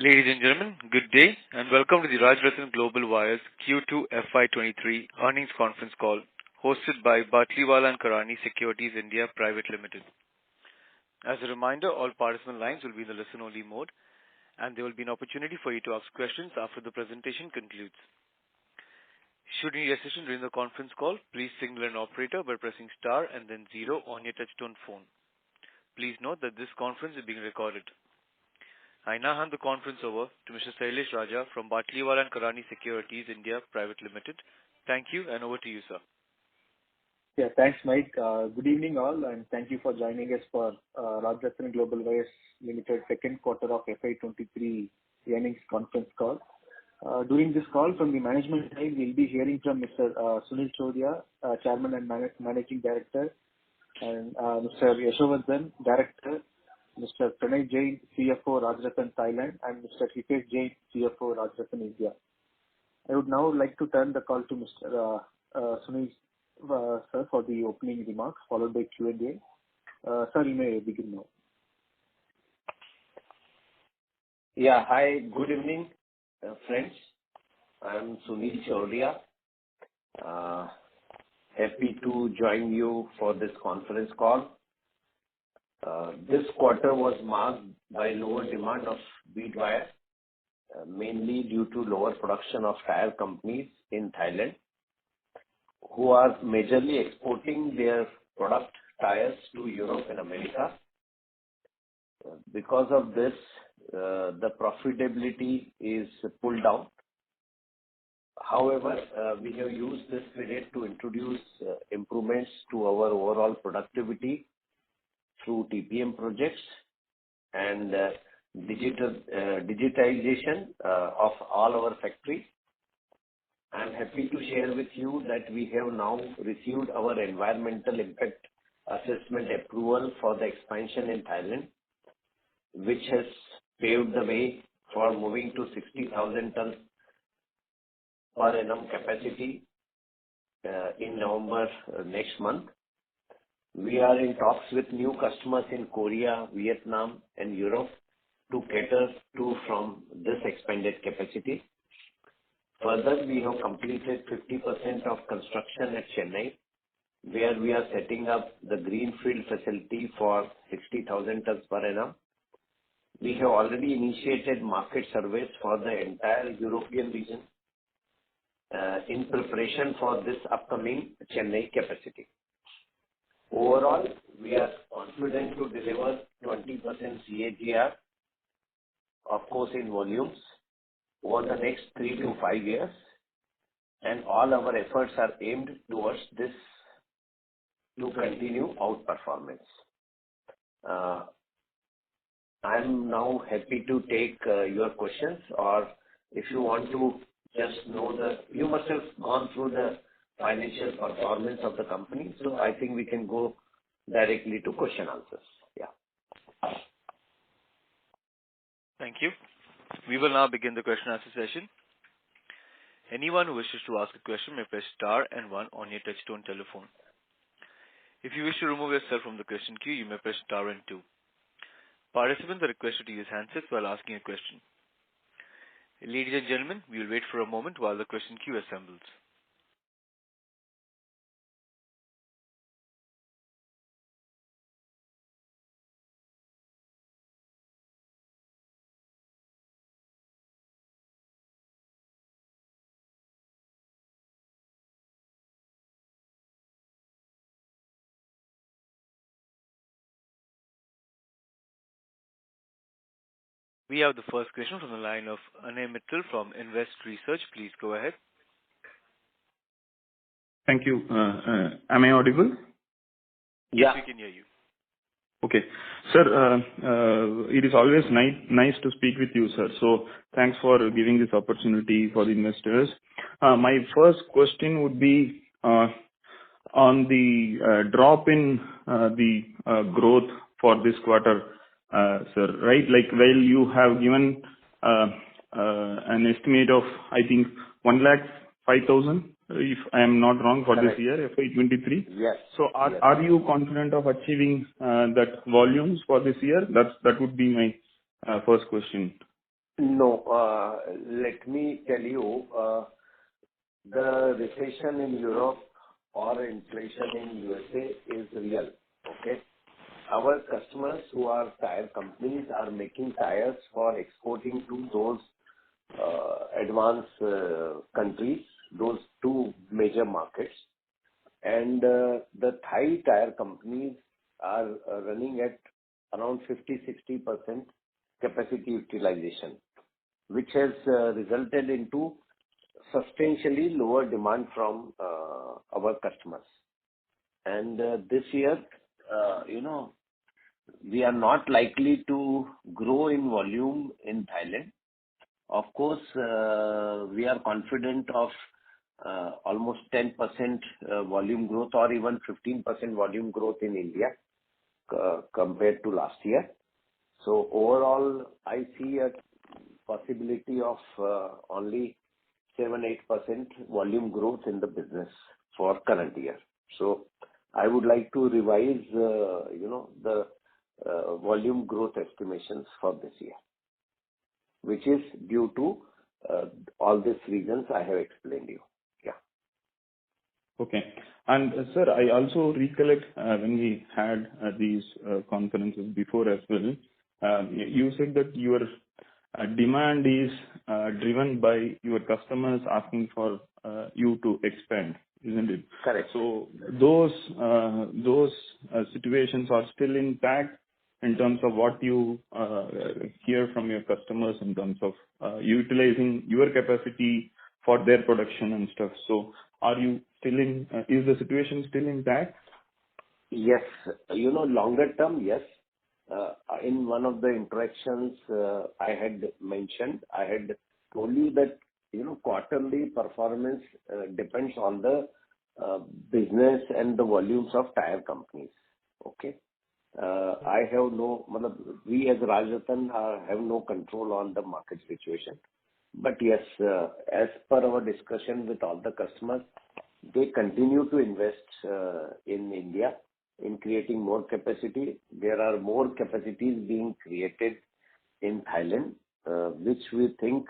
Ladies and gentlemen, good day and welcome to the Rajratan Global Wires Q2 FY23 earnings conference call hosted by Batlivala & Karani Securities India Private Limited. As a reminder, all participant lines will be in the listen-only mode and there will be an opportunity for you to ask questions after the presentation concludes. Should you need assistance during the conference call, please signal an operator by pressing star and then 0 on your touchtone phone. Please note that this conference is being recorded. I now hand the conference over to Mr. Sailesh Raja from Batlivala & Karani Securities India Private Limited. Thank you and over to you, sir. Yeah, thanks, Mike. Good evening all and thank you for joining us for Rajratan Global Wires Limited second quarter of FY23 earnings conference call. During this call from the management side, we'll be hearing from Mr. Sunil Choudhary, Chairman and Managing Director, and Mr. Yashovardhan, Director, Mr. Pranay Jain, CFO, Rajratan Thailand, and Mr. Hitesh Jain, CFO, Rajratan India. I would now like to turn the call to Mr. Sunil sir for the opening remarks, followed by Q&A. Sir, you may begin now. Yeah, hi, good evening, friends. I am Sunil Choudhary. Happy to join you for this conference call. This quarter was marked by lower demand of bead wire, mainly due to lower production of tire companies in Thailand, who are majorly exporting their product tires to Europe and America. Because of this, the profitability is pulled down. However, we have used this period to introduce improvements to our overall productivity through TPM projects and digitization of all our factories. I am happy to share with you that we have now received our environmental impact assessment approval for the expansion in Thailand, which has paved the way for moving to 60,000 tons per annum capacity in November next month. We are in talks with new customers in Korea, Vietnam and Europe to cater to from this expanded capacity. Further, we have completed 50% of construction at Chennai, where we are setting up the greenfield facility for 60,000 tons per annum. We have already initiated market surveys for the entire European region in preparation for this upcoming Chennai capacity. Overall, we are confident to deliver 20% CAGR, of course, in volumes over the next 3 to 5 years, and all our efforts are aimed towards this to continue outperformance. I am now happy to take your questions, or if you want to just know you must have gone through the financial performance of the company, so I think we can go directly to question answers. Yeah. Thank you. We will now begin the question answer session. Anyone who wishes to ask a question may press star and 1 on your touchtone telephone. If you wish to remove yourself from the question queue, you may press star and 2. Participants are requested to use handsets while asking a question. Ladies and gentlemen, we will wait for a moment while the question queue assembles. We have the first question from the line of Anay Mittal from Invest Research. Please go ahead. Thank you. Am I audible? Yes, we can hear you. Okay. Sir, it is always nice to speak with you, sir. So thanks for giving this opportunity for the investors. My first question would be on the drop in the growth for this quarter, sir, right? Like, while you have given an estimate of, I think, 105,000, if I am not wrong, for this year, FY23. Yes. So are you confident of achieving that volumes for this year? That would be my first question. No, let me tell you, the recession in Europe or inflation in USA is real. Okay? Our customers who are tire companies are making tires for exporting to those advanced countries, those two major markets. And the Thai tire companies are running at around 50-60% capacity utilization, which has resulted into substantially lower demand from our customers. And this year, we are not likely to grow in volume in Thailand. Of course, we are confident of almost 10% volume growth or even 15% volume growth in India compared to last year. So overall, I see a possibility of only 7-8% volume growth in the business for current year. So I would like to revise, the volume growth estimations for this year, which is due to all these reasons I have explained you. Yeah. Okay. And sir, I also recollect when we had these conferences before as well, you said that your demand is driven by your customers asking for you to expand, isn't it? Correct. So those situations are still intact in terms of what you hear from your customers in terms of utilizing your capacity for their production and stuff. So are you still is the situation still intact? Yes. Longer term, yes. In one of the interactions, I had told you that, quarterly performance depends on the business and the volumes of tire companies. Okay? We as Rajratan have no control on the market situation. But yes, as per our discussion with all the customers, they continue to invest in India in creating more capacity. There are more capacities being created in Thailand, which we think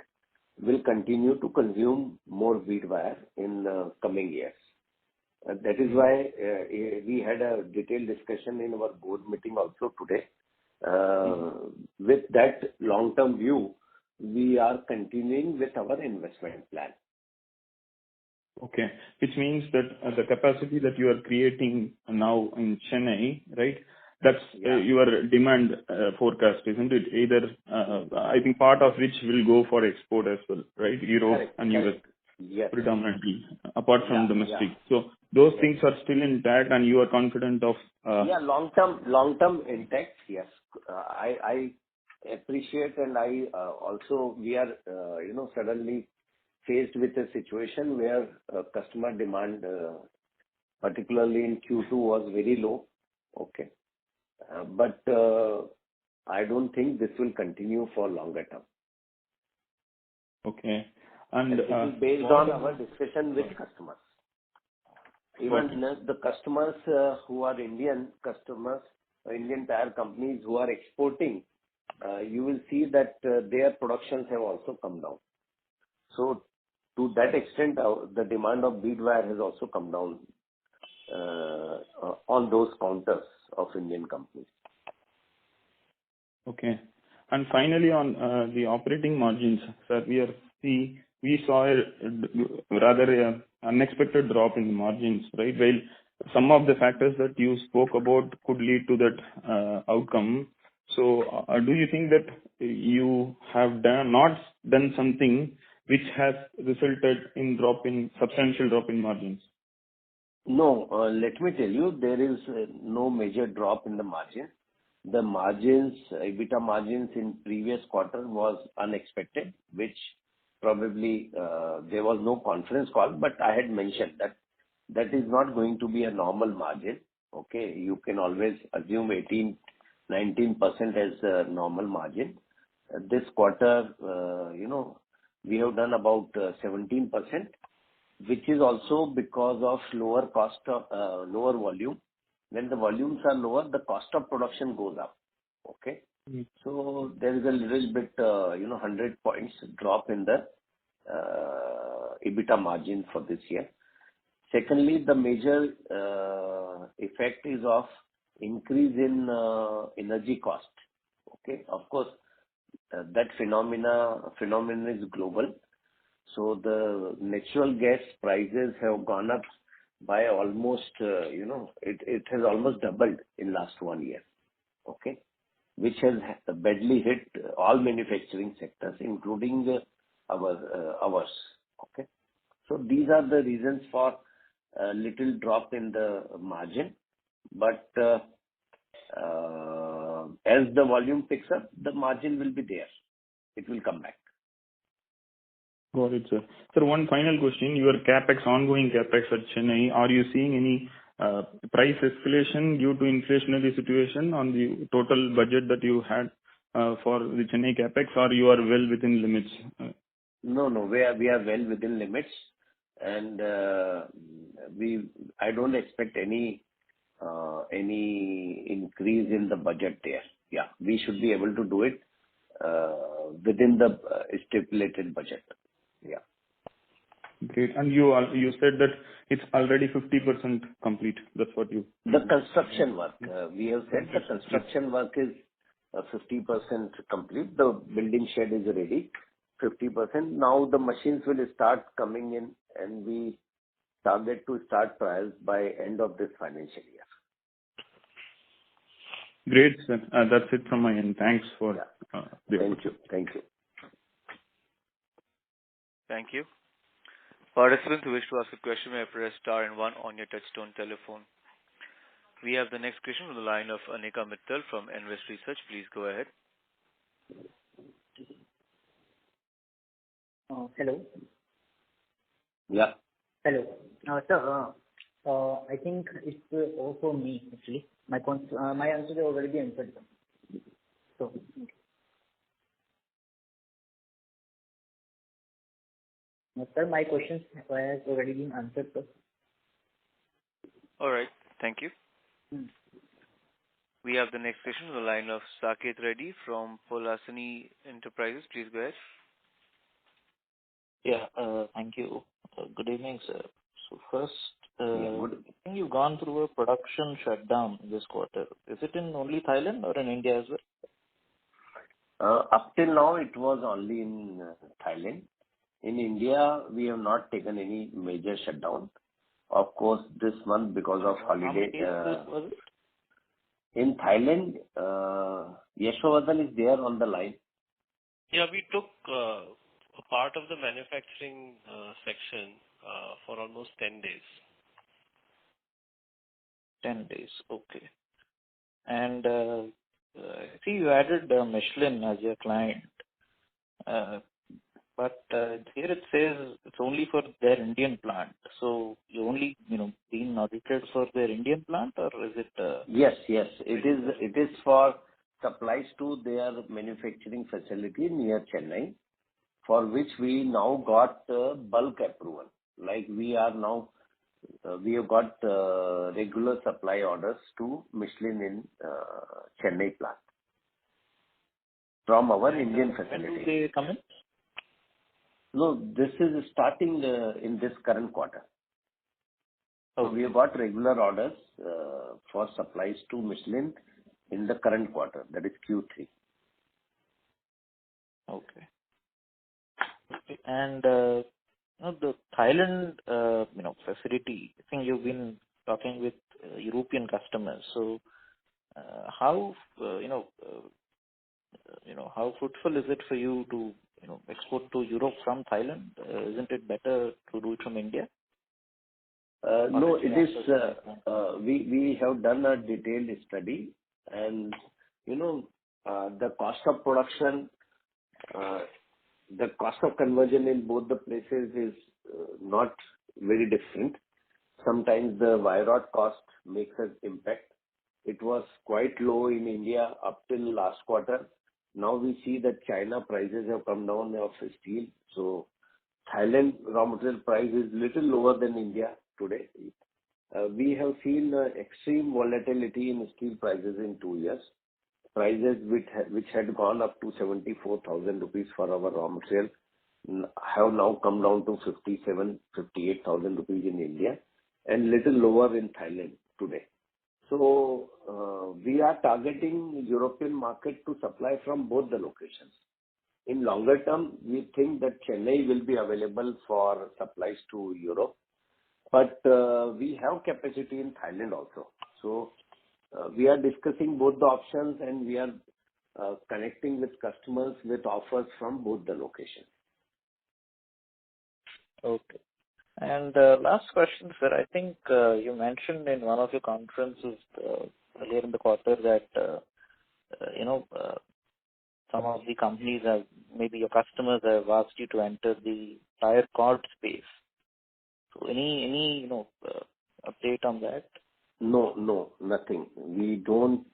will continue to consume more bead wire in the coming years. That is why we had a detailed discussion in our board meeting also today. With that long-term view, we are continuing with our investment plan. Okay. Which means that the capacity that you are creating now in Chennai, right? That's your demand forecast, isn't it? Either, I think part of which will go for export as well, right? Europe Correct. and US. Yes. Predominantly, apart from domestic. So those things are still intact, and you are confident of. Long-term intact. Yes. I appreciate, and we are, suddenly faced with a situation where customer demand, particularly in Q2, was very low. Okay. But I don't think this will continue for longer term. Okay. And it is based on our discussion with customers. Even the customers who are Indian customers, Indian tire companies who are exporting, you will see that their productions have also come down. So to that extent, the demand of bead wire has also come down on those counters of Indian companies. Okay. And finally, on the operating margins, sir, we saw a rather unexpected drop in the margins, right? Well, some of the factors that you spoke about could lead to that outcome. So, do you think that you have not done something which has resulted in substantial drop in margins? No, let me tell you, there is no major drop in the margin. The margins, EBITDA margins in previous quarter was unexpected, which probably there was no conference call, but I had mentioned that is not going to be a normal margin. Okay, you can always assume 18-19% as a normal margin. This quarter, we have done about 17%, which is also because of lower volume. When the volumes are lower, the cost of production goes up. Okay. So there is a little bit, 100 points drop in the EBITDA margin for this year. Secondly, the major effect is of increase in energy cost. Okay? Of course, that phenomenon is global. So the natural gas prices have gone up by almost, it has almost doubled in last 1 year. Okay? Which has badly hit all manufacturing sectors, including ours. Okay? So these are the reasons for a little drop in the margin. But as the volume picks up, the margin will be there. It will come back. Got it, sir. Sir, one final question. Your CapEx, ongoing CapEx at Chennai, are you seeing any price escalation due to inflationary situation on the total budget that you had for the Chennai CapEx, or you are well within limits? No, we are well within limits, and I don't expect any increase in the budget there. Yeah, we should be able to do it within the stipulated budget. Yeah. Great. And you said that it's already 50% complete. That's what you... The construction work, we have said the construction work is 50% complete. The building shed is ready, 50%. Now the machines will start coming in, and we target to start trials by end of this financial year. Great, sir. That's it from my end. Thanks for the... Thank you. Thank you. Thank you. Participants who wish to ask a question may press star and one on your touchtone telephone. We have the next question from the line of Anika Mittal from Invest Research. Please go ahead. Hello. Yeah. Hello. Sir, I think it's also me actually. My answer has already been answered. So. Sir, my questions has already been answered, sir. All right. Thank you. We have the next question on the line of Saket Reddy from Polasani Enterprises. Please go ahead. Yeah, thank you. Good evening, sir. So first, I think you've gone through a production shutdown this quarter. Is it in only Thailand or in India as well? Up till now, it was only in Thailand. In India, we have not taken any major shutdown. Of course, this month, because of holiday... was it? In Thailand, Yashwardhan is there on the line. Yeah, we took a part of the manufacturing section for almost 10 days. 10 days, okay. And I see you added Michelin as your client. But here it says it's only for their Indian plant. So you only, being audited for their Indian plant, or is it? Yes. It is for supplies to their manufacturing facility near Chennai, for which we now got bulk approval. Like we have got regular supply orders to Michelin in Chennai plant from our Indian facility. When do they come in? No, this is starting in this current quarter. So we have got regular orders for supplies to Michelin in the current quarter, that is Q3. Okay. And the Thailand facility, I think you've been talking with European customers. So how how fruitful is it for you to export to Europe from Thailand? Isn't it better to do it from India? No, it is. We have done a detailed study, and the cost of production, the cost of conversion in both the places is not very different. Sometimes the wire rod cost makes an impact. It was quite low in India up till last quarter. Now we see that China prices have come down of steel. So Thailand raw material price is little lower than India today. We have seen extreme volatility in steel prices in 2 years. prices which had gone up to 74,000 rupees for our raw material have now come down to 58,000 rupees in India and little lower in Thailand today. So we are targeting European market to supply from both the locations. In longer term, we think that Chennai will be available for supplies to Europe, but we have capacity in Thailand also. So we are discussing both the options, and we are connecting with customers with offers from both the locations. Okay. And last question, sir. I think you mentioned in one of your conferences earlier in the quarter that some of the companies have, maybe your customers have asked you to enter the tire cord space. So any update on that? No, nothing. We don't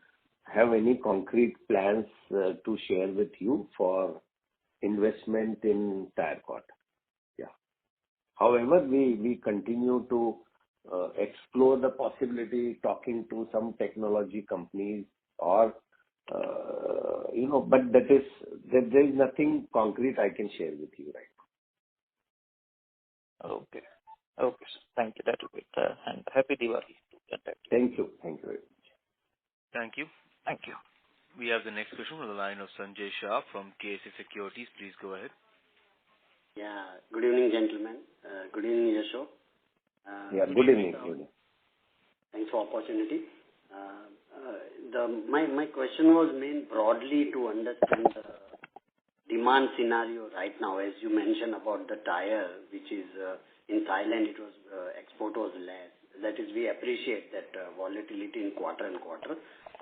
have any concrete plans to share with you for investment in tire cord. Yeah. However, we continue to explore the possibility, talking to some technology companies or but there is nothing concrete I can share with you right now. Okay, sir. Thank you. That will be it. And happy Diwali. Thank you very much. Thank you. Thank you. We have the next question on the line of Sanjay Shah from KSA Securities. Please go ahead. Yeah. Good evening, gentlemen. Good evening, Yasho. Good evening. Thanks for opportunity. My question was meant broadly to understand the demand scenario right now, as you mentioned about the tire, which is in Thailand, it was export was less. That is, we appreciate that volatility in quarter and quarter.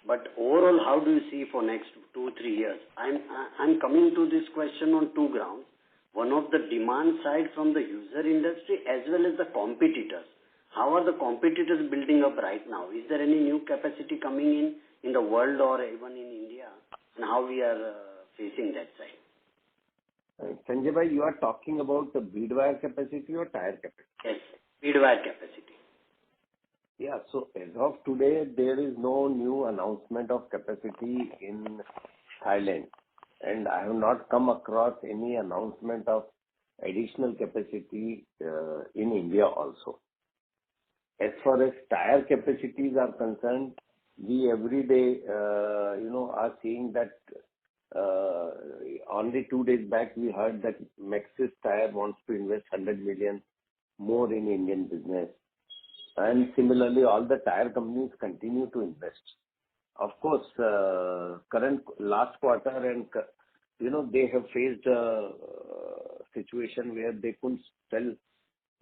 But overall, how do you see for next 2-3 years? I'm coming to this question on two grounds. One of the demand side from the user industry as well as the competitors. How are the competitors building up right now? Is there any new capacity coming in the world or even in India? And how we are facing that side? Sanjay bhai, you are talking about the bead wire capacity or tire capacity? Yes, bead wire capacity. Yeah, so as of today, there is no new announcement of capacity in Thailand. And I have not come across any announcement of additional capacity in India also. As far as tire capacities are concerned, we every day, are seeing that only 2 days back we heard that Maxis Tire wants to invest 100 million more in Indian business. And similarly, all the tire companies continue to invest. Of course, last quarter and, they have faced a situation where they couldn't sell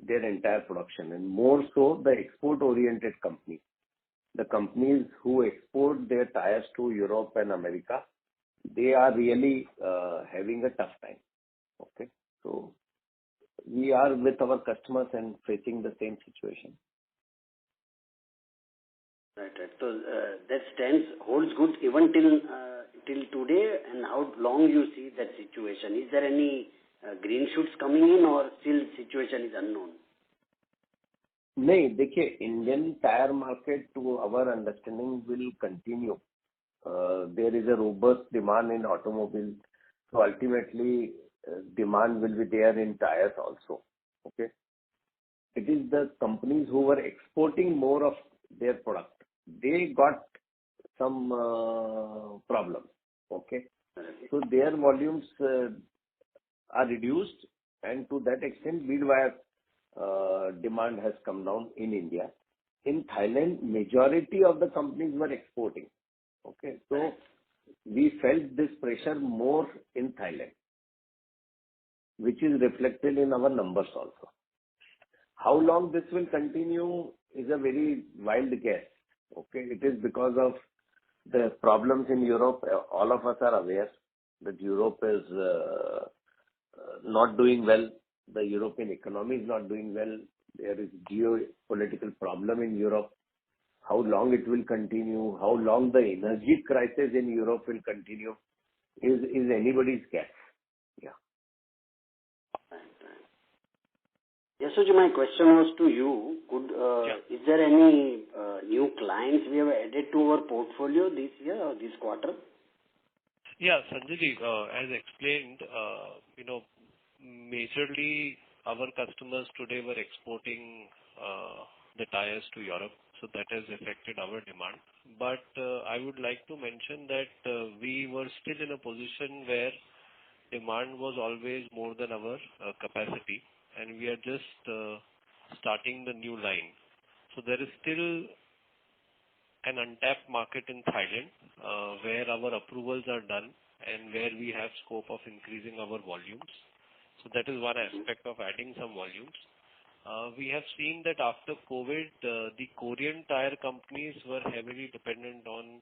their entire production, and more so the export-oriented companies. The companies who export their tires to Europe and America, they are really having a tough time. Okay, so we are with our customers and facing the same situation. Right. So that stance holds good even till today, and how long you see that situation? Is there any green shoots coming in, or still situation is unknown? नहीं, देखिए, Indian tire market, to our understanding, will continue. There is a robust demand in automobiles, so ultimately demand will be there in tires also. Okay, it is the companies who were exporting more of their product. They got some problems. Okay, so their volumes are reduced, and to that extent, bead wire demand has come down in India. In Thailand, majority of the companies were exporting. Okay, so we felt this pressure more in Thailand, which is reflected in our numbers also. How long this will continue is a very wild guess. Okay, it is because of the problems in Europe. All of us are aware that Europe is not doing well. The European economy is not doing well. There is geopolitical problem in Europe. How long it will continue, how long the energy crisis in Europe will continue is anybody's guess. Yeah. Yes, so my question was to you. Is there any new clients we have added to our portfolio this year or this quarter? Yeah, Sanjay, as explained, majorly our customers today were exporting the tires to Europe, so that has affected our demand. But I would like to mention that we were still in a position where demand was always more than our capacity, and we are just starting the new line. So there is still an untapped market in Thailand, where our approvals are done and where we have scope of increasing our volumes. So that is one aspect of adding some volumes. We have seen that after COVID, the Korean tire companies were heavily dependent on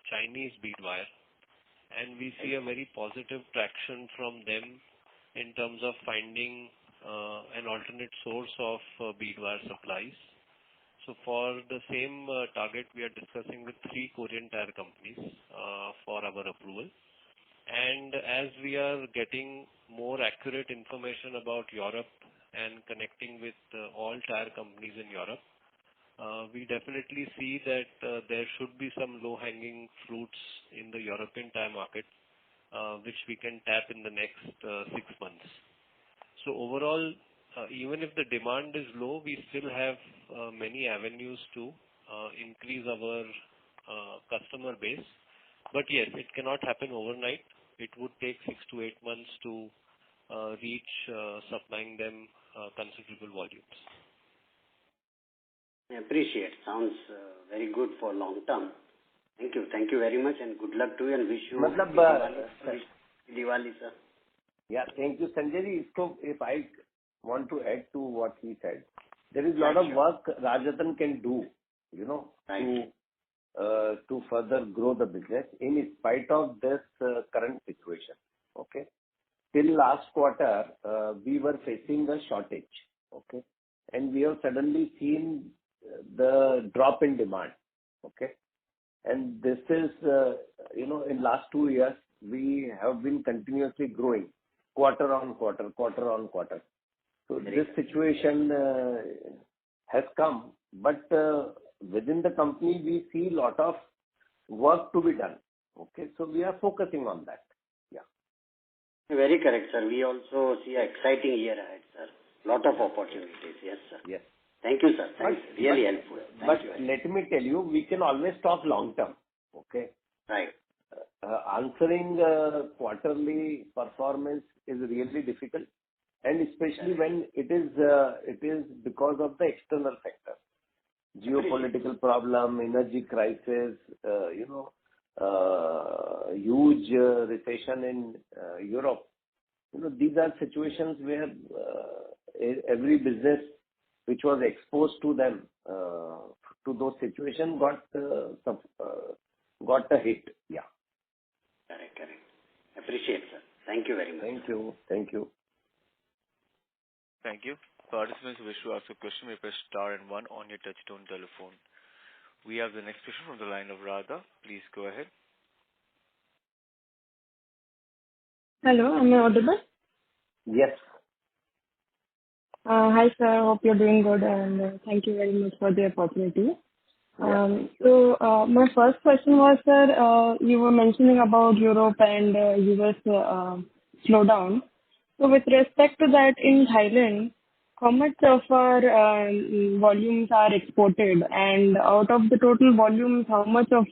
Chinese bead wire, and we see a very positive traction from them in terms of finding an alternate source of bead wire supplies. So for the same target, we are discussing with 3 Korean tire companies for our approval. And as we are getting more accurate information about Europe and connecting with all tire companies in Europe, we definitely see that there should be some low-hanging fruits in the European tire market, which we can tap in the next 6 months. So overall, even if the demand is low, we still have many avenues to increase our customer base. But yes, it cannot happen overnight. It would take 6 to 8 months to reach supplying them considerable volumes. I appreciate. Sounds very good for long term. Thank you. Thank you very much, and good luck to you, and wish you Diwali, sir. Yeah, thank you, Sanjay. So if I want to add to what he said, there is a lot of work Rajratan can do, to further grow the business in spite of this current situation. Okay. Till last quarter, we were facing a shortage. Okay. And we have suddenly seen the drop in demand. Okay. And this is, in last 2 years, we have been continuously growing quarter on quarter. So this situation has come, but within the company, we see a lot of work to be done. Okay. So we are focusing on that. Yeah. Very correct, sir. We also see an exciting year ahead, sir. Lot of opportunities. Yes, sir. Yes. Thank you, sir. Thanks. Really helpful. Thank you. Let me tell you, we can always talk long term. Okay. Right. Answering quarterly performance is really difficult, and especially when it is because of the external factor, geopolitical problem, energy crisis, huge recession in Europe. These are situations where every business which was exposed to them, to those situations, got a hit. Yeah. Correct. Appreciate, sir. Thank you very much. Thank you. Thank you. Participants who wish to ask a question may press star and 1 on your touchtone telephone. We have the next question from the line of Radha. Please go ahead. Hello, am I audible? Yes. Hi, sir. Hope you're doing good, and thank you very much for the opportunity. My first question was, sir, you were mentioning about Europe and US slowdown. So with respect to that, in Thailand, how much of our volumes are exported, and out of the total volumes, out of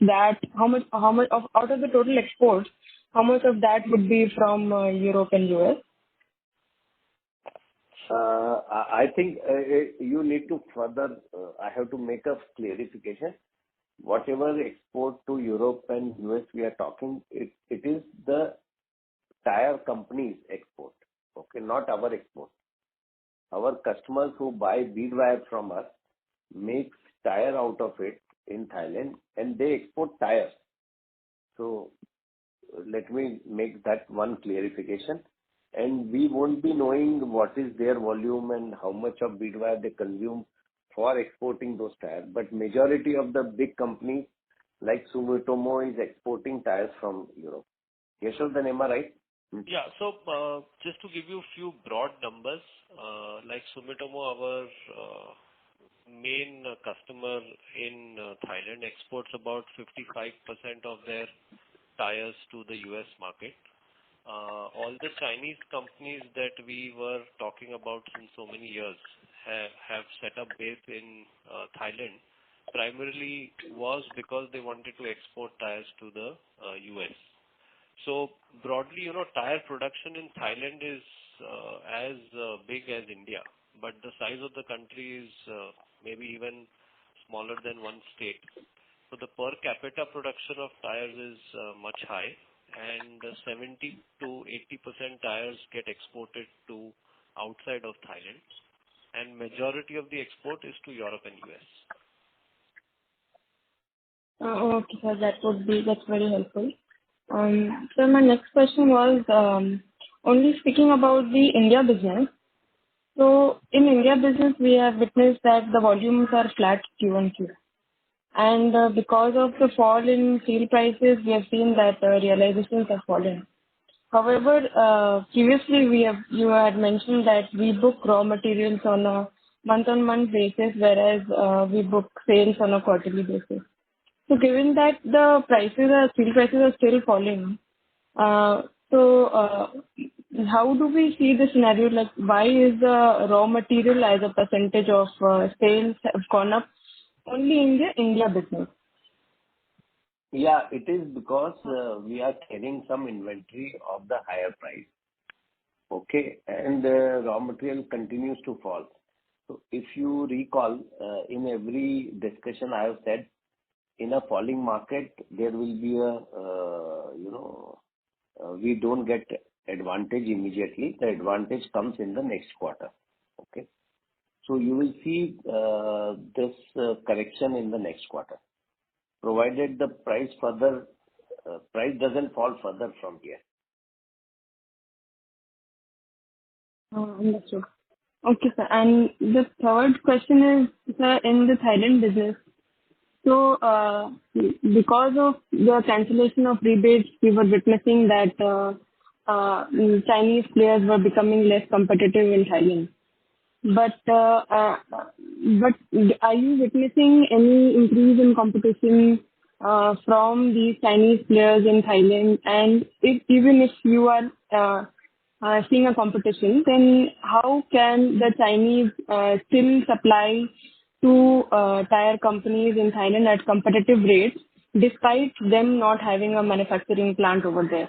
the total exports, how much of that would be from Europe and US? I think you need to further, I have to make a clarification. Whatever export to Europe and US we are talking, it is the tire companies export. Okay, not our export. Our customers who buy bead wire from us make tire out of it in Thailand, and they export tires. So let me make that one clarification. And we won't be knowing what is their volume and how much of bead wire they consume for exporting those tires. But majority of the big companies like Sumitomo is exporting tires from Europe. Yashodhan, am I right? Yeah. So just to give you a few broad numbers, like Sumitomo, our main customer in Thailand, exports about 55% of their tires to the US market. All the Chinese companies that we were talking about since so many years have set up base in Thailand, primarily was because they wanted to export tires to the US. So broadly, tire production in Thailand is as big as India, but the size of the country is maybe even smaller than one state. So the per capita production of tires is much high, and 70 to 80% tires get exported to outside of Thailand, and majority of the export is to Europe and US. Okay, sir, that's very helpful. So my next question was only speaking about the India business. So in India business, we have witnessed that the volumes are flat Q on Q. And because of the fall in steel prices, we have seen that realizations have fallen. However, previously you had mentioned that we book raw materials on a month-on-month basis, whereas we book sales on a quarterly basis. So given that the steel prices are still falling, how do we see the scenario? Like, why is the raw material as a percentage of sales have gone up only in the India business? Yeah, it is because we are carrying some inventory of the higher price. Okay, and raw material continues to fall. So if you recall, in every discussion I have said, in a falling market, there will be we don't get advantage immediately. The advantage comes in the next quarter. Okay. So you will see this correction in the next quarter, provided the price doesn't fall further from here. Understood. Okay, sir. And the third question is, sir, in the Thailand business, so because of the cancellation of rebates, we were witnessing that Chinese players were becoming less competitive in Thailand. But are you witnessing any increase in competition from these Chinese players in Thailand? And even if you are seeing a competition, then how can the Chinese still supply to tire companies in Thailand at competitive rates, despite them not having a manufacturing plant over there?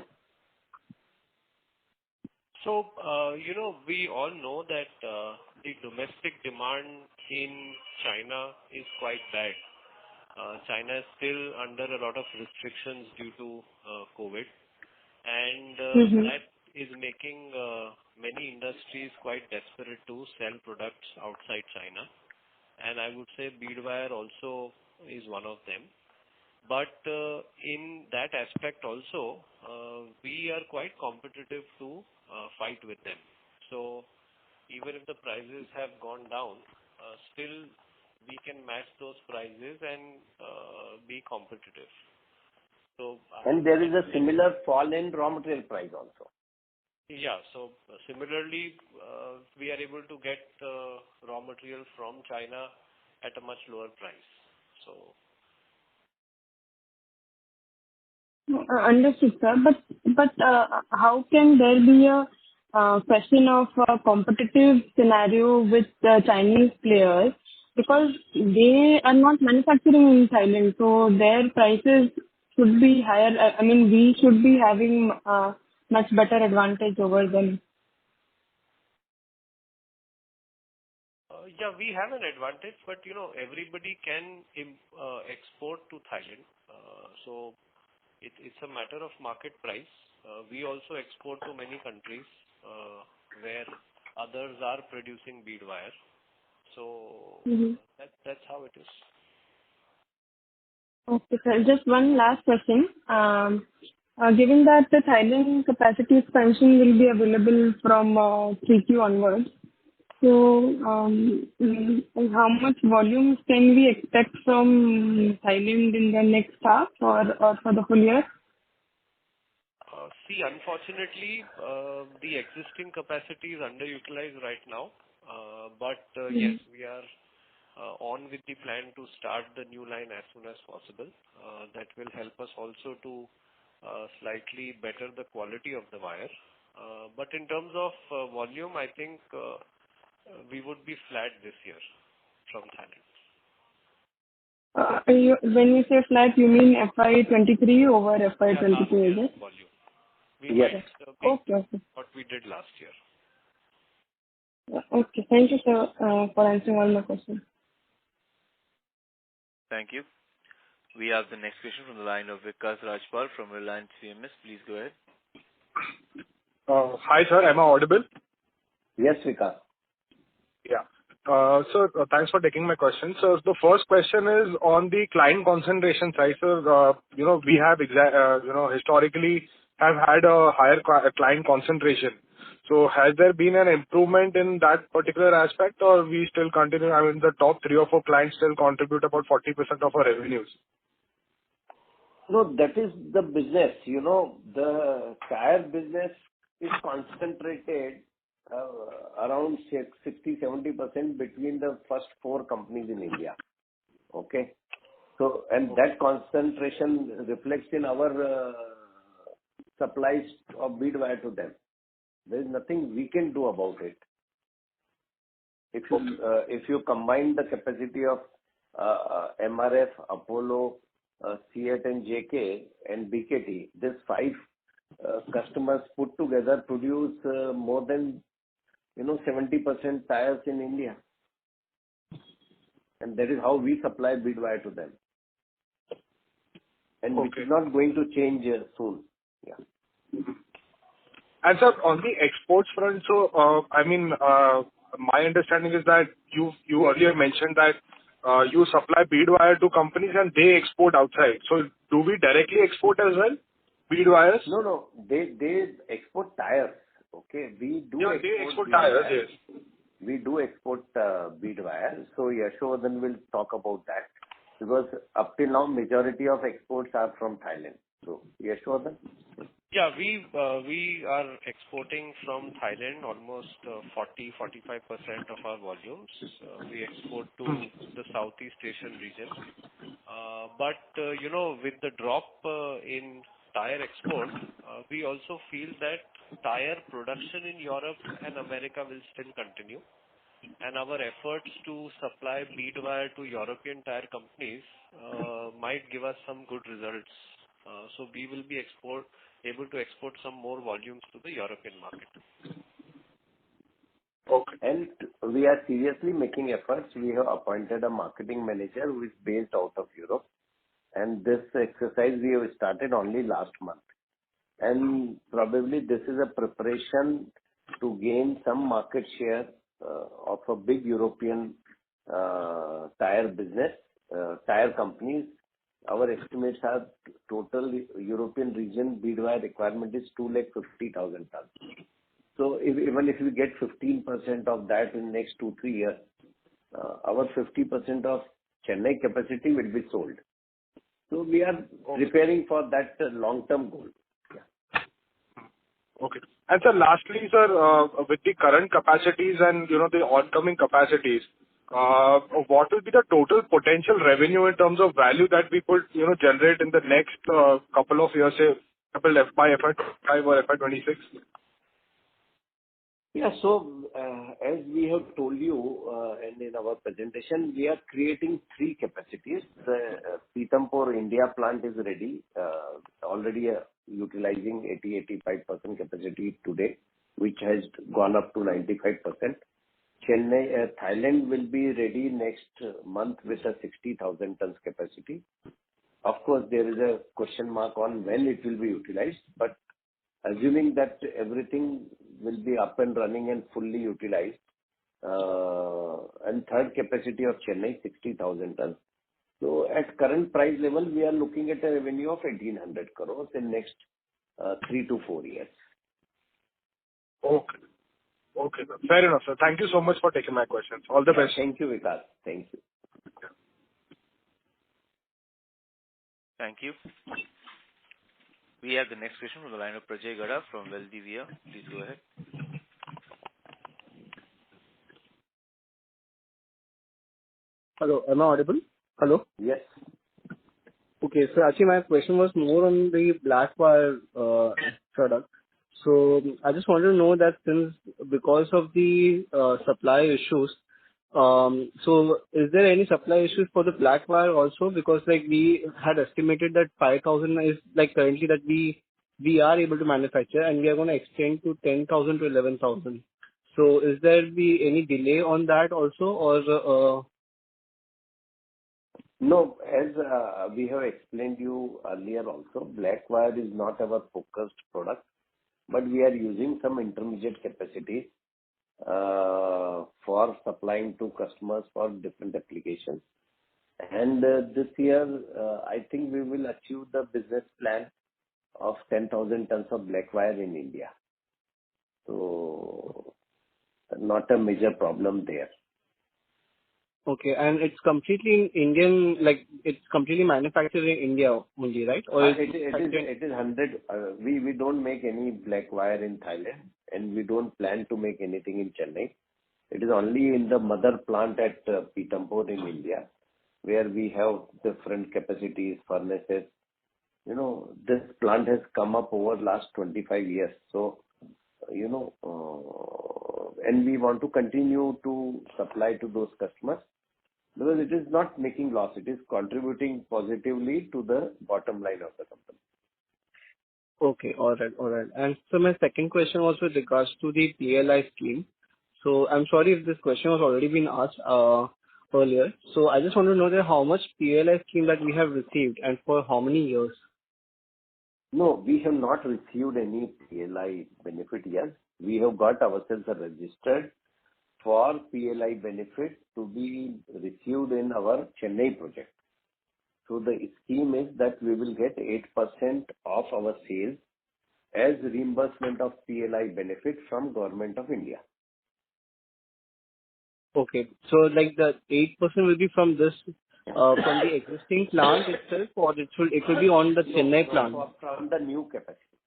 So, we all know that the domestic demand in China is quite bad. China is still under a lot of restrictions due to COVID, and that is making many industries quite desperate to sell products outside China. And I would say bead wire also is one of them. But in that aspect also, we are quite competitive to fight with them. So even if the prices have gone down, still we can match those prices and be competitive. So and there is a similar fall in raw material price also. Yeah. So similarly, we are able to get raw material from China at a much lower price. So. Understood, sir. But how can there be a question of a competitive scenario with the Chinese players? Because they are not manufacturing in Thailand, so their prices should be higher. I mean, we should be having much better advantage over them. Yeah, we have an advantage, but everybody can export to Thailand. So it's a matter of market price. We also export to many countries where others are producing bead wire. So that's how it is. Okay, sir. Just one last question. Given that the Thailand capacity expansion will be available from 3Q onwards, so how much volumes can we expect from Thailand in the next half or for the full year? See, unfortunately, the existing capacity is underutilized right now. But yes, we are on with the plan to start the new line as soon as possible. That will help us also to slightly better the quality of the wire. But in terms of volume, I think we would be flat this year from Thailand. When you say flat, you mean FY23 over FY22, is it? Volume. We Yes. might Okay. what we did last year. Okay. Thank you, sir, for answering all my questions. Thank you. We have the next question from the line of Vikas Rajpal from Reliance CMS. Please go ahead. Hi, sir. Am I audible? Yes, Vikas. Yeah. Sir, thanks for taking my question. So the first question is on the client concentration side. Sir, we have, historically have had a higher client concentration. So has there been an improvement in that particular aspect, or we still continue? I mean, the top 3 or 4 clients still contribute about 40% of our revenues. No, that is the business. The tire business is concentrated around 60-70% between the first 4 companies in India. Okay? So, and that concentration reflects in our supplies of bead wire to them. There is nothing we can do about it. If you combine the capacity of MRF, Apollo, CEAT and JK and BKT, these 5 customers put together produce more than 70% tires in India. And that is how we supply bead wire to them. And which is not going to change soon. Yeah. And sir, on the exports front, so my understanding is that you earlier mentioned that you supply bead wire to companies and they export outside. So do we directly export as well, bead wires? No. They export tires. Okay, we do. Yeah, they export tires. Yes. We do export bead wire. So Yashovardhan will talk about that, because up till now majority of exports are from Thailand. So Yashovardhan. Yeah, we are exporting from Thailand almost 40-45% of our volumes. We export to the Southeast Asian region. But with the drop in tire export, we also feel that tire production in Europe and America will still continue. And our efforts to supply bead wire to European tire companies might give us some good results. So we will be able to export some more volumes to the European market. Okay. And we are seriously making efforts. We have appointed a marketing manager who is based out of Europe. And this exercise we have started only last month. And probably this is a preparation to gain some market share of a big European tire business, tire companies. Our estimates are total European region bead wire requirement is 250,000 tons. So even if we get 15% of that in next 2-3 years, our 50% of Chennai capacity will be sold. So we are preparing for that long-term goal. Yeah. Okay. And sir, lastly, sir, with the current capacities and the oncoming capacities, what will be the total potential revenue in terms of value that we could generate in the next couple of years, say by FY25 or FY26? Yeah, so as we have told you and in our presentation, we are creating 3 capacities. The Pithampur India plant is ready, already utilizing 80-85% capacity today, which has gone up to 95%. Chennai, Thailand will be ready next month with a 60,000 tons capacity. Of course, there is a question mark on when it will be utilized, but assuming that everything will be up and running and fully utilized, and third capacity of Chennai, 60,000 tons. So at current price level, we are looking at a revenue of 1,800 crores in next 3 to 4 years. Okay. Okay, sir. Fair enough, sir. Thank you so much for taking my questions. All the best. Thank you, Vikas. Thank you. Thank you. We have the next question from the line of Prajay Gada from Valdivia. Please go ahead. Hello, am I audible? Hello? Yes. Okay. So actually, my question was more on the black wire product. So I just wanted to know that since because of the supply issues, so is there any supply issues for the black wire also? Because like we had estimated that 5,000 is like currently that we are able to manufacture, and we are going to extend to 10,000 to 11,000. So is there be any delay on that also, or No, as we have explained you earlier also, black wire is not our focused product, but we are using some intermediate capacity for supplying to customers for different applications. And this year, I think we will achieve the business plan of 10,000 tons of black wire in India. So not a major problem there. okay, and it's completely in Indian, like it's completely manufactured in India only, right? Or It is 100. We don't make any black wire in Thailand, and we don't plan to make anything in Chennai. It is only in the mother plant at Pithampur in India, where we have different capacities, furnaces. You know, this plant has come up over last 25 years. So, you know, and we want to continue to supply to those customers because it is not making loss. It is contributing positively to the bottom line of the company. okay, all right, all right. And so my second question was with regards to the PLI scheme. So I'm sorry if this question was already been asked earlier. So I just want to know that how much PLI scheme that we have received and for how many years? No, we have not received any PLI benefit yet. We have got ourselves registered for PLI benefit to be received in our Chennai project. So the scheme is that we will get 8% of our sales as reimbursement of PLI benefit from Government of India. Okay, so like the 8% will be from this from the existing plant itself, or it will be on the Chennai plant? From the new capacity.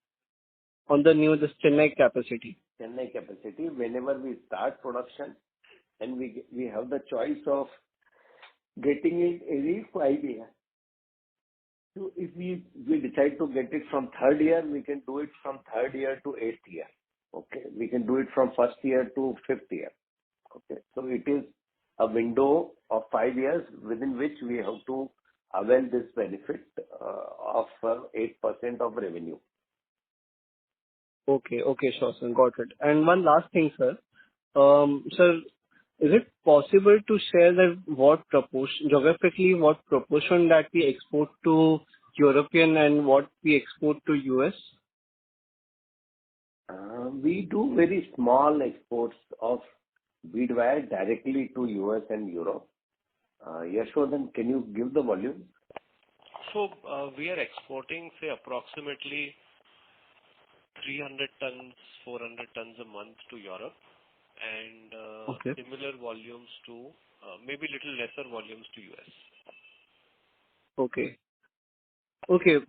On the new, this Chennai capacity. Chennai capacity, whenever we start production, and we have the choice of getting it every 5 years. So if we decide to get it from third year, we can do it from third year to 8th year. Okay, we can do it from first year to 5th year. Okay, so it is a window of 5 years within which we have to avail this benefit of 8% of revenue. Okay, okay, sure, sir. Got it. And one last thing, sir. Sir, is it possible to share that what proportion, geographically, what proportion that we export to European and what we export to US? We do very small exports of bead wire directly to US and Europe. Yashodhan, can you give the volume? So we are exporting, say, approximately 300 tons, 400 tons a month to Europe, and similar volumes to maybe little lesser volumes to US. Okay. Okay,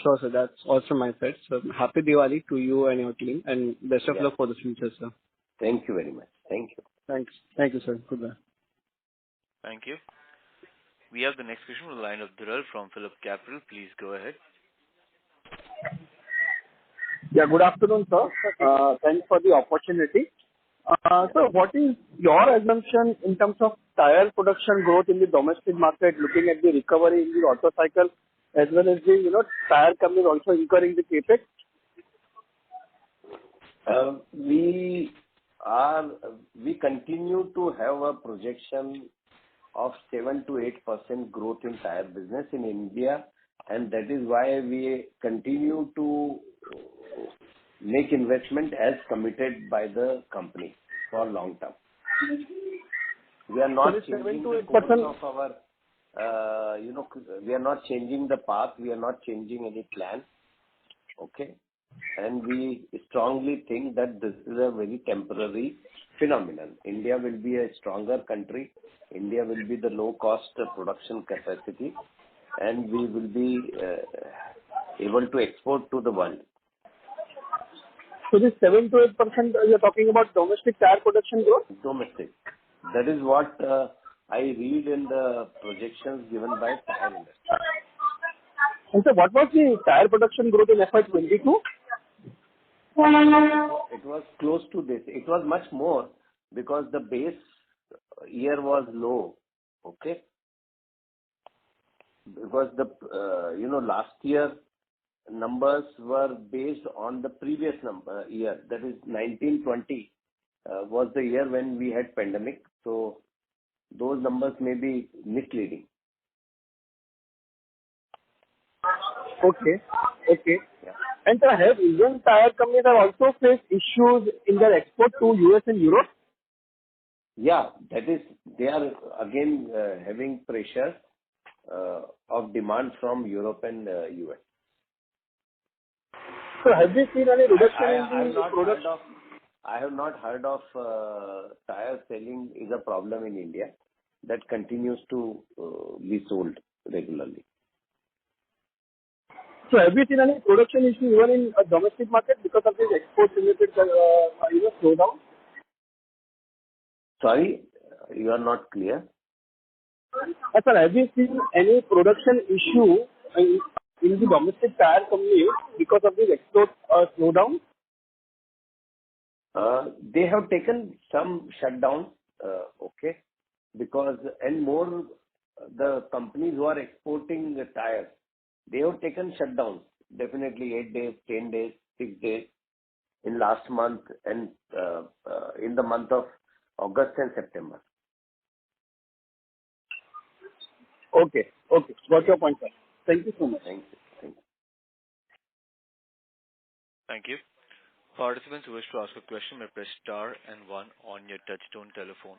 sure, sir. That's all from my side. So happy Diwali to you and your team, and best of luck for the future, sir. Thank you very much. Thank you. Thanks. Thank you, sir. Goodbye. Thank you. We have the next question on the line of Dhiral from Phillip Capital. Please go ahead. Yeah, good afternoon, sir. Thanks for the opportunity. So what is your assumption in terms of tire production growth in the domestic market, looking at the recovery in the auto cycle, as well as the, tire companies also incurring the capex? We continue to have a projection of 7 to 8% growth in tire business in India, and that is why we continue to make investment as committed by the company for long term. We are not changing the course of our, we are not changing the path, we are not changing any plan. Okay? And we strongly think that this is a very temporary phenomenon. India will be a stronger country. India will be the low-cost production capacity, and we will be able to export to the world. So this 7 to 8% you're talking about domestic tire production growth? Domestic. That is what I read in the projections given by tire industry. And so what was the tire production growth in FY22? It was close to this. It was much more because the base year was low. Okay? Because last year numbers were based on the previous year, that is 1920 was the year when we had pandemic. So those numbers may be misleading. Okay. Yeah. And have Indian tire companies have also faced issues in their export to US and Europe? Yeah, that is, they are again having pressure of demand from Europe and US. So have we seen any reduction in the production? I have not heard of tire selling is a problem in India. That continues to be sold regularly. So have you seen any production issue even in a domestic market because of this export-related slowdown? Sorry, you are not clear. Sir, have you seen any production issue in the domestic tire companies because of this export slowdown? They have taken some shutdowns, okay, because and more the companies who are exporting the tires, they have taken shutdowns, definitely 8 days, 10 days, 6 days in last month and in the month of August and September. Okay. Got your point, sir. Thank you so much. Thank you. Thank you. Participants who wish to ask a question may press star and 1 on your touchtone telephone.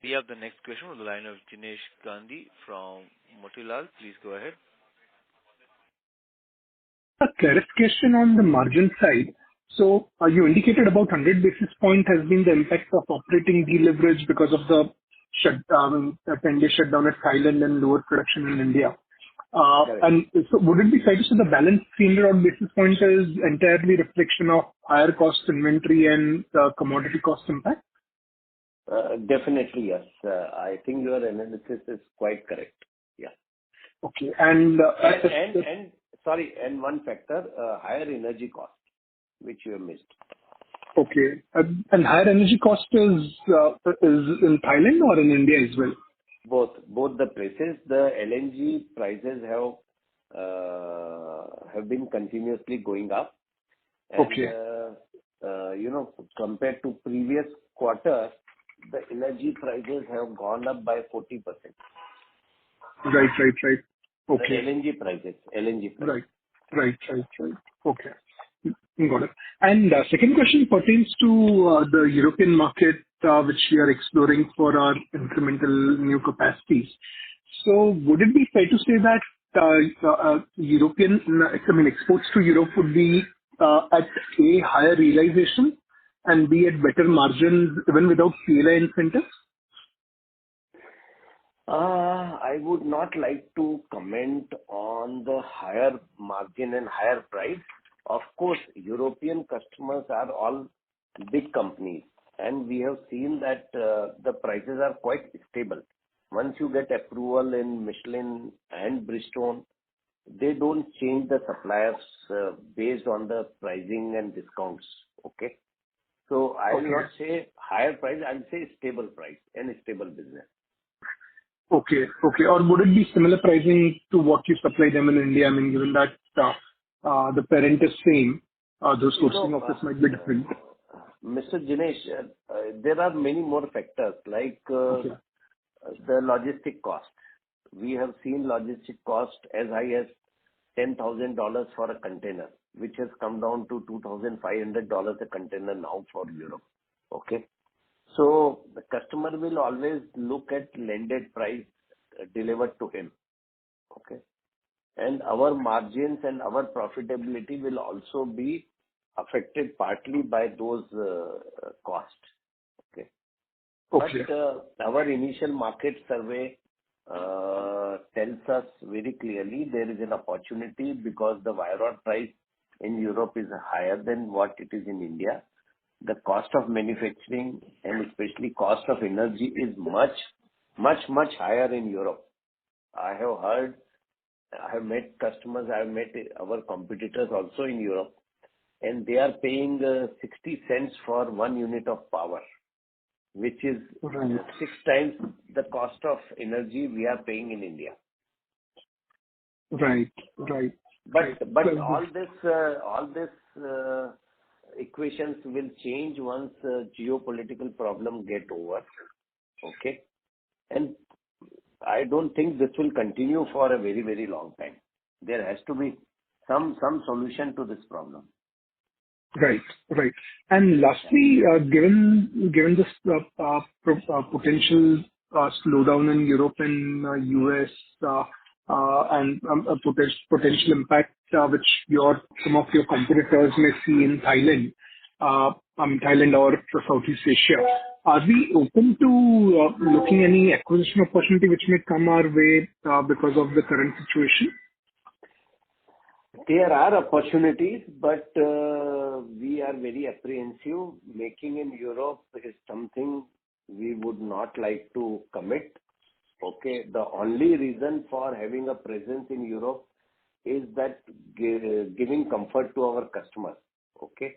We have the next question on the line of Jinesh Gandhi from Motilal. Please go ahead. A clarification on the margin side. So you indicated about 100 basis point has been the impact of operating deleverage because of the 10-day shutdown at Thailand and lower production in India. And so would it be fair to say the balance 300 odd basis points is entirely reflection of higher cost inventory and commodity cost impact? Definitely, yes. I think your analysis is quite correct. Yeah. Okay. And one factor, higher energy cost, which you have missed. Okay. And higher energy cost is in Thailand or in India as well? Both the places. The LNG prices have been continuously going up. And, okay. Compared to previous quarter, the energy prices have gone up by 40%. Right. Okay. The LNG prices. Right. Okay. Got it. And second question pertains to the European market, which we are exploring for our incremental new capacities. So would it be fair to say that exports to Europe would be at a higher realization and be at better margins even without PLI incentives? I would not like to comment on the higher margin and higher price. Of course, European customers are all big companies, and we have seen that the prices are quite stable. Once you get approval in Michelin and Bridgestone, they don't change the suppliers based on the pricing and discounts. Okay? So I will not say higher price, I will say stable price and stable business. Okay. Or would it be similar pricing to what you supply them in India? I mean, given that the parent is same, the sourcing of this might be different. Mr. Jinesh, there are many more factors like the logistic cost. We have seen logistic cost as high as $10,000 for a container, which has come down to $2,500 a container now for Europe. Okay. So the customer will always look at landed price delivered to him. Okay. And our margins and our profitability will also be affected partly by those costs. Okay. But our initial market survey tells us very clearly there is an opportunity because the wire rod price in Europe is higher than what it is in India. The cost of manufacturing and especially cost of energy is much higher in Europe. I have heard I have met customers, I have met our competitors also in Europe, and they are paying 60 cents for 1 unit of power, which is Right. 6 times the cost of energy we are paying in India. Right. But all this equations will change once geopolitical problem get over. Okay? And I don't think this will continue for a very, very long time. There has to be some solution to this problem. Right. And lastly, given this potential slowdown in Europe and US, and a potential impact which some of your competitors may see in Thailand, Thailand or Southeast Asia, are we open to looking any acquisition opportunity which may come our way because of the current situation? There are opportunities, but we are very apprehensive. Making in Europe is something we would not like to commit. Okay? The only reason for having a presence in Europe is that giving comfort to our customers. Okay?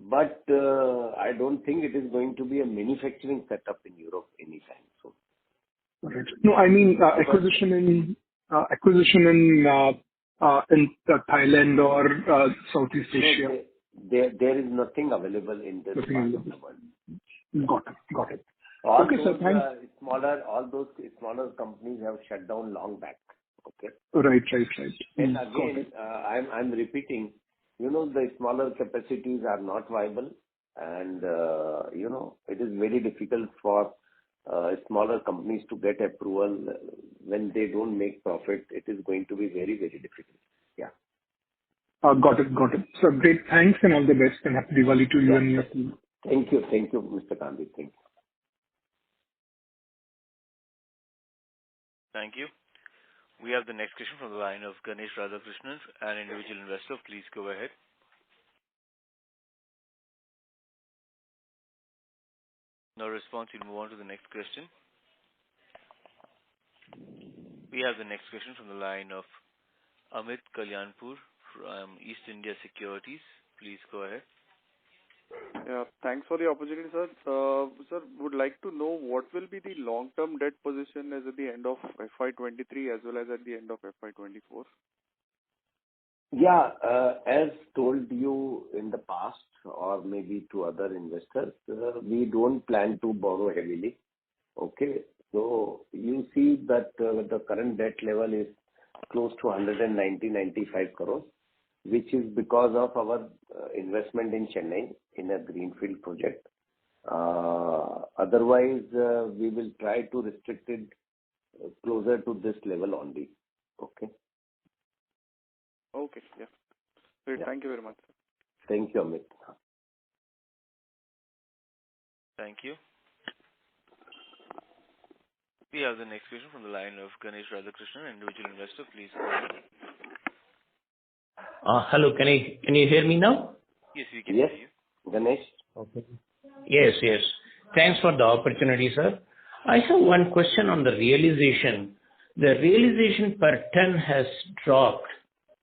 But I don't think it is going to be a manufacturing setup in Europe anytime soon. Right. No, I mean acquisition in Thailand or Southeast Asia. There is nothing available in this part of the world. Got it. All those smaller companies have shut down long back. Okay. Right. And again, I'm repeating. The smaller capacities are not viable, and it is very difficult for smaller companies to get approval when they don't make profit. It is going to be very, very difficult. Yeah. Got it. So great. Thanks and all the best, and happy Diwali to you and your team. Thank you, Mr. Gandhi. Thank you. Thank you. We have the next question from the line of Ganesh Radhakrishnan, an individual investor. Please go ahead. No response. We'll move on to the next question. We have the next question from the line of Amit Kalyanpur from East India Securities. Please go ahead. Yeah, thanks for the opportunity, sir. Sir, would like to know what will be the long-term debt position as at the end of FY23 as well as at the end of FY24? Yeah, as told you in the past or maybe to other investors, we don't plan to borrow heavily. Okay, so you see that the current debt level is close to 195 crores, which is because of our investment in Chennai in a greenfield project. Otherwise, we will try to restrict it closer to this level only. Okay. Okay, yeah. Great. Yeah. Thank you very much, sir. Thank you, Amit. Thank you. We have the next question from the line of Ganesh Radhakrishnan, individual investor. Please go ahead. Hello, can you hear me now? Yes, we can hear you. Ganesh. Okay. Yes. Thanks for the opportunity, sir. I have one question on the realization. The realization per ton has dropped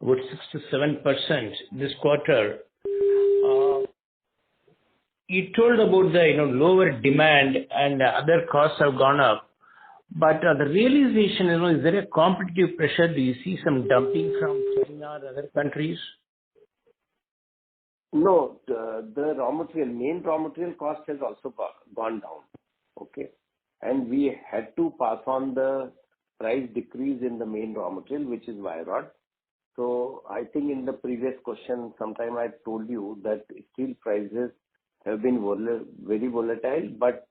about 6 to 7% this quarter. You told about the lower demand and other costs have gone up. But the realization, is there a competitive pressure? Do you see some dumping from China or other countries? No, the main raw material cost has also gone down. Okay. And we had to pass on the price decrease in the main raw material, which is wire rod. So I think in the previous question, sometime I told you that steel prices have been very volatile, but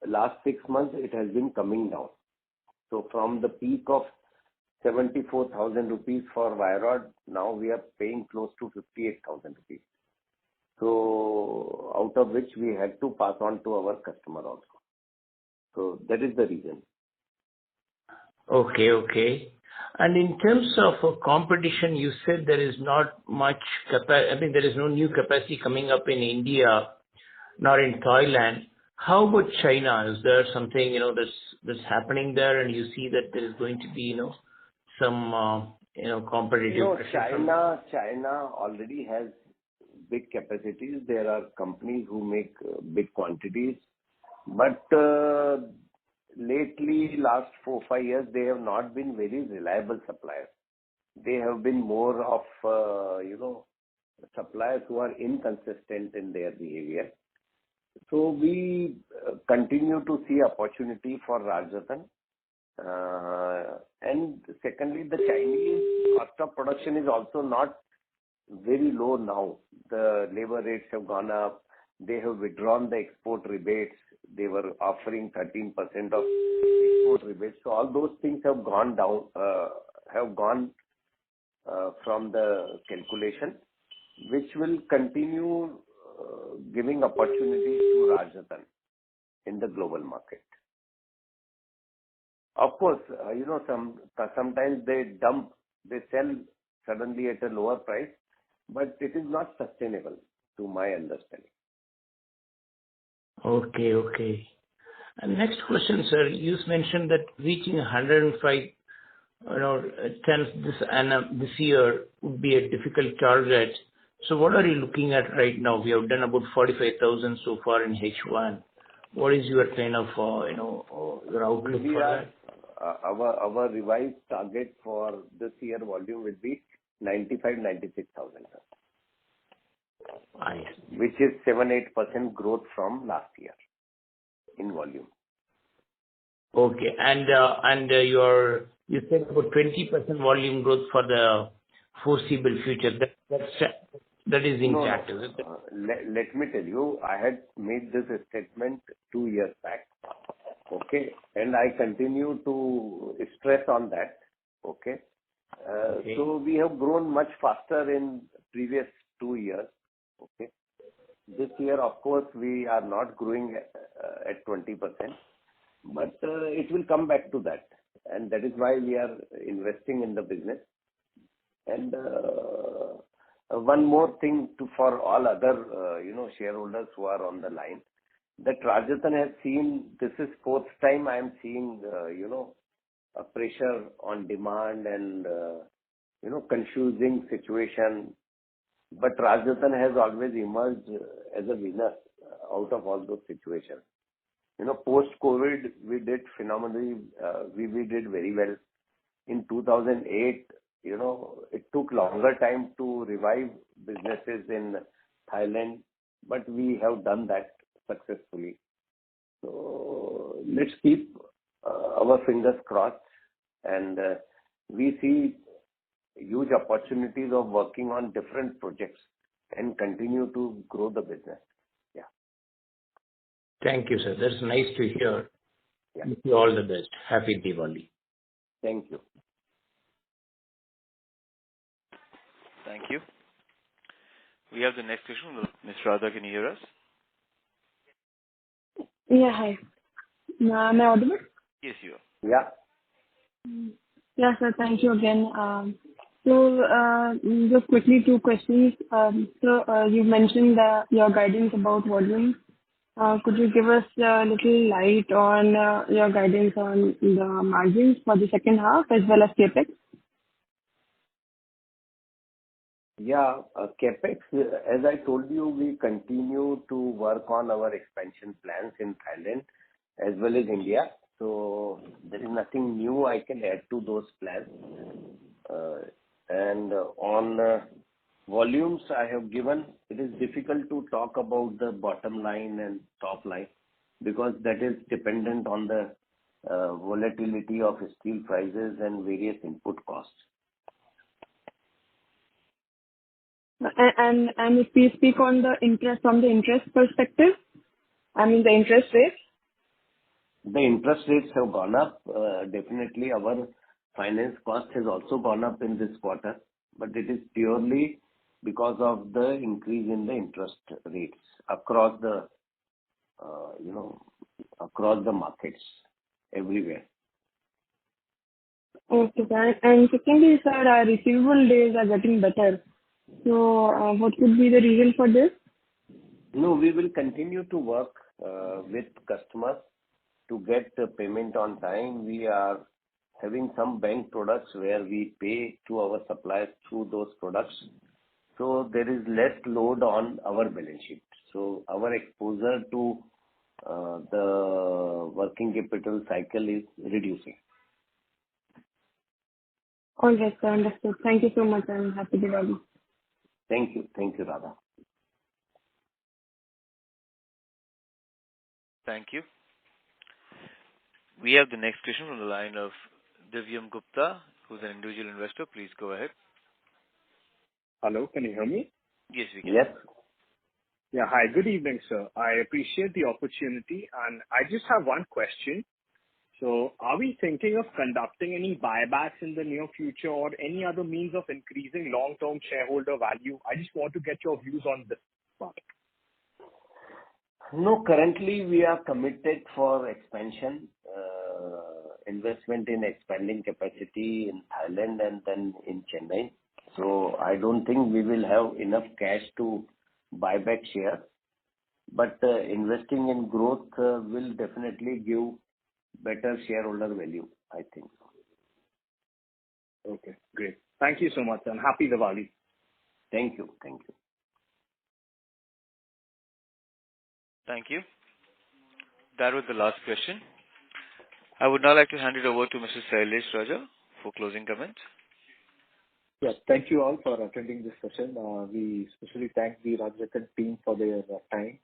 last 6 months it has been coming down. So from the peak of 74,000 rupees for wire rod, now we are paying close to 58,000 rupees. So out of which we had to pass on to our customer also. So that is the reason. Okay. And in terms of competition, you said there is not much capacity. There is no new capacity coming up in India, nor in Thailand. How about China? Is there something that's happening there, and you see that there is going to be some competitive pressure? China already has big capacities. There are companies who make big quantities, but lately, last 4-5 years, they have not been very reliable suppliers. They have been more of suppliers who are inconsistent in their behavior. So we continue to see opportunity for Rajratan. And secondly, the Chinese cost of production is also not very low now. The labor rates have gone up. They have withdrawn the export rebates. They were offering 13% of export rebates. So all those things have gone down, from the calculation, which will continue giving opportunities to Rajratan in the global market. Of course, sometimes they sell suddenly at a lower price, but it is not sustainable to my understanding. Okay. And next question, sir. You mentioned that reaching 105 tons this year would be a difficult target. So what are you looking at right now? We have done about 45,000 so far in H1. What is your kind of your outlook for that? Our revised target for this year volume will be 96,000 tons, which is 7-8% growth from last year in volume. Okay, and you said about 20% volume growth for the foreseeable future. That is intact, is it? Let me tell you, I had made this statement 2 years back. Okay, and I continue to stress on that. Okay. So we have grown much faster in previous 2 years. Okay. This year, of course, we are not growing at 20%, but it will come back to that. And that is why we are investing in the business. And one more thing for all other, shareholders who are on the line, that Rajratan has seen, this is 4th time I am seeing, a pressure on demand and, confusing situation. But Rajratan has always emerged as a winner out of all those situations. Post-COVID, we did phenomenally, we did very well. In 2008, it took longer time to revive businesses in Thailand, but we have done that successfully. So let's keep our fingers crossed, and we see huge opportunities of working on different projects and continue to grow the business. Yeah. Thank you, sir. That's nice to hear. Yeah. Wish you all the best. Happy Diwali. Thank you. Thank you. We have the next question. Ms. Radha, can you hear us? Yeah, hi. Am I audible? Yes, you are. Yeah. Yeah, sir. Thank you again. Just quickly 2 questions. You mentioned your guidance about volume. Could you give us a little light on your guidance on the margins for the second half as well as CapEx? Yeah, CapEx, as I told you, we continue to work on our expansion plans in Thailand as well as India. So there is nothing new I can add to those plans. And on volumes I have given, it is difficult to talk about the bottom line and top line because that is dependent on the volatility of steel prices and various input costs. And if we speak on the interest, from the interest perspective, I mean the interest rates? The interest rates have gone up. Definitely our finance cost has also gone up in this quarter, but it is purely because of the increase in the interest rates across the, across the markets everywhere. Okay, sir. And secondly, sir, our receivable days are getting better. So, what could be the reason for this? No, we will continue to work, with customers to get the payment on time. We are having some bank products where we pay to our suppliers through those products, so there is less load on our balance sheet. So our exposure to the working capital cycle is reducing. All right, sir. Understood. Thank you so much, and happy Diwali. Thank you. Thank you, Radha. Thank you. We have the next question from the line of Divyam Gupta, who's an individual investor. Please go ahead. Hello, can you hear me? Yes, we can. Yes. Yeah, hi. Good evening, sir. I appreciate the opportunity, and I just have one question. So, are we thinking of conducting any buybacks in the near future or any other means of increasing long-term shareholder value? I just want to get your views on this part. No, currently we are committed for expansion, investment in expanding capacity in Thailand and then in Chennai. So I don't think we will have enough cash to buy back shares, but investing in growth will definitely give better shareholder value, I think. Okay, great. Thank you so much, and happy Diwali. Thank you. Thank you. Thank you. That was the last question. I would now like to hand it over to Mr. Sailesh Raja for closing comments. Yes, thank you all for attending this session. We especially thank the Rajratan team for their time.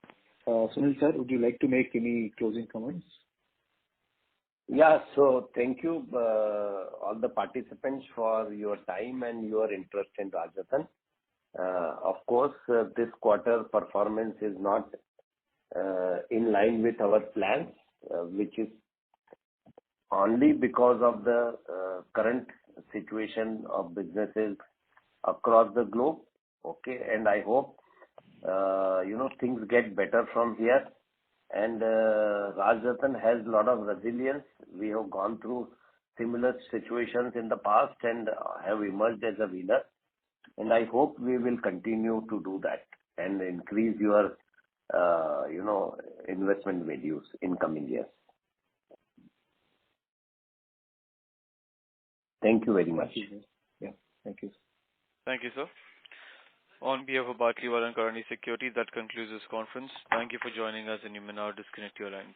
Sunil sir, would you like to make any closing comments? Yeah, so thank you all the participants for your time and your interest in Rajratan. Of course, this quarter performance is not in line with our plans, which is only because of the current situation of businesses across the globe. Okay, and I hope things get better from here. And Rajratan has a lot of resilience. We have gone through similar situations in the past and have emerged as a winner. And I hope we will continue to do that and increase your investment values in coming years. Thank you very much. Yeah, thank you. Thank you, sir. On behalf of Batliwala and Karani Securities, that concludes this conference. Thank you for joining us, and you may now disconnect your lines.